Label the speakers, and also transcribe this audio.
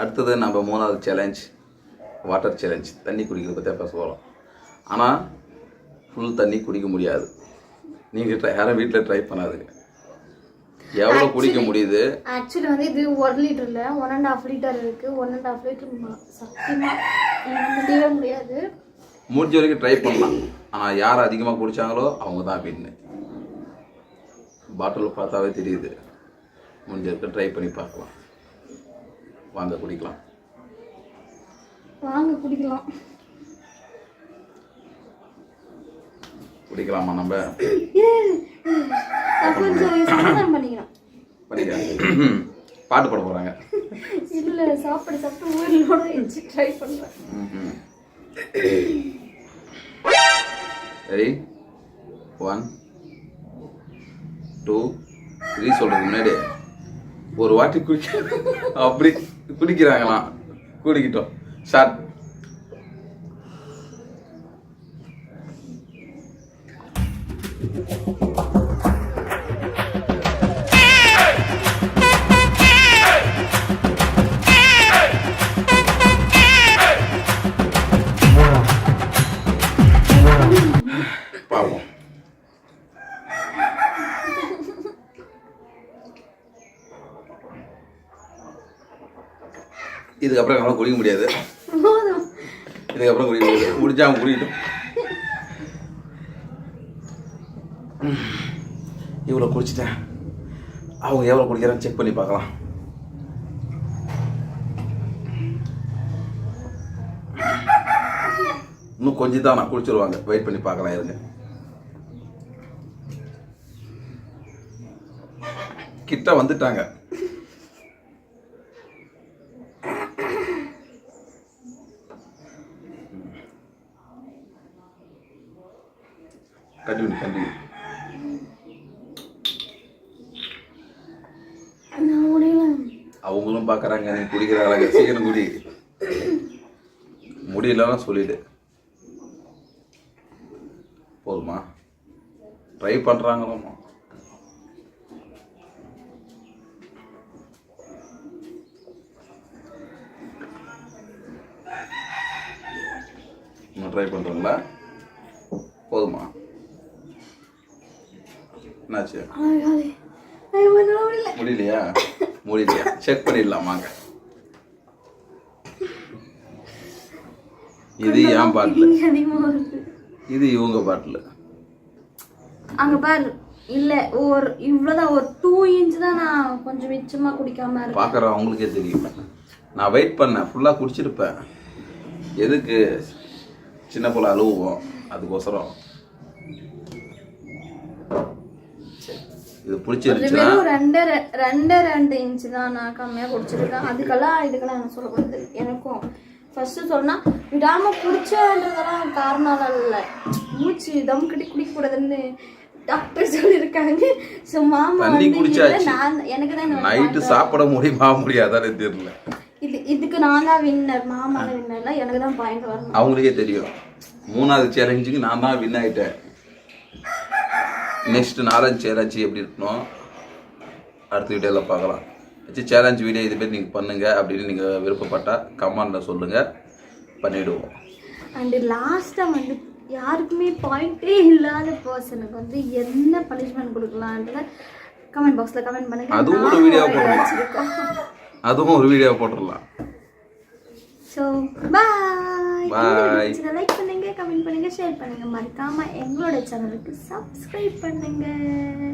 Speaker 1: அடுத்தது நம்ம 3வது சேலஞ்ச் வாட்டர் சேலஞ்ச். தண்ணி குடிக்கிறத பற்றி பேச போகிறோம். ஆனால் ஃபுல் தண்ணி குடிக்க முடியாது. நீங்கள் யாரும் வீட்டில் ட்ரை பண்ணாதுங்க. எவ்வளோ குடிக்க முடியுது?
Speaker 2: ஆக்சுவலி வந்து இது 1 லிட்டரில் 1.5 லிட்டர் இருக்குது. 1.5 லிட்டர் சத்தியமாக முடியாது.
Speaker 1: முடிஞ்ச வரைக்கும் ட்ரை பண்ணலாம். ஆனால் யார் அதிகமாக குடித்தாங்களோ அவங்க தான் வின்னு. பாட்டில் பார்த்தாவே தெரியுது. முடிஞ்ச வரைக்கும் ட்ரை பண்ணி பார்க்கலாம். வாங்க குடிக்கலாம். குடிக்கலாமா? நம்ம பண்ணிக்கலாம். பாட்டு பாட போறாங்க.
Speaker 2: இல்ல சாப்பிட்டு ஊர்லோட எஞ்சி ட்ரை பண்றேன்.
Speaker 1: ரெடி 1 2 3 சொல்றது முன்னாடி ஒரு வாட்டி அப்படி குடிக்கிறாங்களாம். குடிக்கிட்டோம். ஸ்டார்ட். பாவம். இதுக்கப்புறம் என்னால் குடிக்க முடியாது. இதுக்கப்புறம் குடிக்க முடியாது. முடிஞ்சா அவங்க குடிக்கட்டும். இவ்வளோ குடிச்சிட்டேன். அவங்க எவ்வளோ குடிக்கிறான்னு செக் பண்ணி பார்க்கலாம். இன்னும் கொஞ்சம் தான் நான் குடிச்சிருவாங்க. வெயிட் பண்ணி பார்க்கலாம். இருங்க. கிட்ட வந்துட்டாங்க. கண்டினியூ. அவங்களும் பார்க்குறாங்க நீ குடிக்கிற அழக. சீக்கிரம் குடி. முடியலன்னா சொல்லிடு. போதுமா? ட்ரை பண்ணுறாங்களாமா. இன்னும் ட்ரை பண்ணுறீங்களா? போதுமா? என்னாச்சு? முடியலையா? செக் பண்ணிடலாமாங்க. இது என் பாட்டில், இது இவங்க பாட்டில்.
Speaker 2: அங்க பாரு. இல்ல ஒரு இவ்வளவுதான், ஒரு 2 இன்ச் தான் நான் கொஞ்சம் மிச்சமா குடிக்காம இருக்கேன்.
Speaker 1: பாக்குறேன், அவங்களுக்கே தெரியும். நான் வெயிட் பண்ணேன். ஃபுல்லா குடிச்சிருப்பேன். எதுக்கு சின்ன போல அழுவோம், அதுக்கோசரம். இது பிடிச்சிருச்சுன்னா
Speaker 2: 2 இன்ச் தான் நான் கம்மியா குடிச்சிருக்கேன். இதுக்கெல்லாம் என்ன சொல்லப்படுது. எனக்கும் ஃபர்ஸ்ட் சொன்னா விடாம குடிச்சன்றதெல்லாம் காரணம் இல்லை. மூச்சு தம் கட்டி குடிக்க கூடாதுன்னு டாக்டர் சொல்லியிருக்காங்க. ஸோ மாமா
Speaker 1: தண்ணி குடிச்சாச்சு.
Speaker 2: எனக்கு தான்
Speaker 1: நைட்டு சாப்பிட முடியாதானே தெரியல.
Speaker 2: இதுக்கு நான் தான் வின்னர். மாமா வின்னர்ல எனக்கு தான் பாயிண்ட் வரணும்.
Speaker 1: அவங்களுக்கே தெரியும். 3வது சேலஞ்சுக்கு நான் தான் வின் ஆயிட்டேன். நெக்ஸ்ட் 4வது சேலஞ்சு எப்படி இருக்கணும் அடுத்த வீடியோவில் பார்க்கலாம். சேலஞ்ச் வீடியோ இதுமாரி நீங்கள் பண்ணுங்கள் அப்படின்னு நீங்கள் விருப்பப்பட்டால் கமெண்ட்டில் சொல்லுங்கள், பண்ணிவிடுவோம்.
Speaker 2: அண்டு லாஸ்ட்டாக வந்து யாருக்குமே பாயிண்டே இல்லாத பர்சனுக்கு வந்து என்ன பனிஷ்மெண்ட் கொடுக்கலான்றத கமெண்ட் பாக்ஸில் கமெண்ட் பண்ணுங்கள்.
Speaker 1: அதுவும் ஒரு வீடியோ போட்டுடலாம். அதுவும் ஒரு வீடியோ போட்டுடலாம்.
Speaker 2: So bye. லைக் பண்ணுங்கள், கமெண்ட் பண்ணுங்கள், ஷேர் பண்ணுங்கள். மறக்காமல் எங்களோட சேனலுக்கு சப்ஸ்கிரைப் பண்ணுங்கள்.